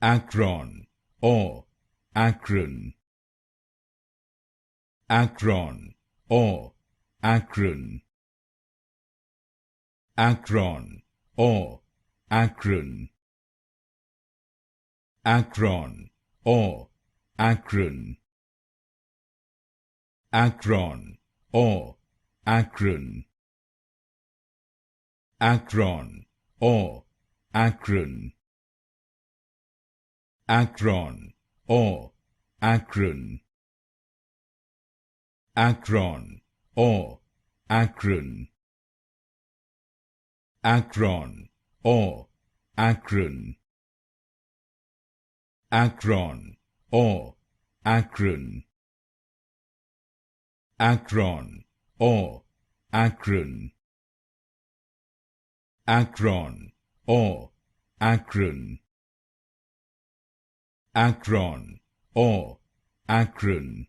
Acron or Acron. Acron or Acron. Acron or Acron. Acron or Acron. Acron or Acron. Acron or Acron. Acron or Acron. Acron or Acron. Acron or Acron. Acron or Acron. Acron or Acron. Acron or Acron. Acron or Acron.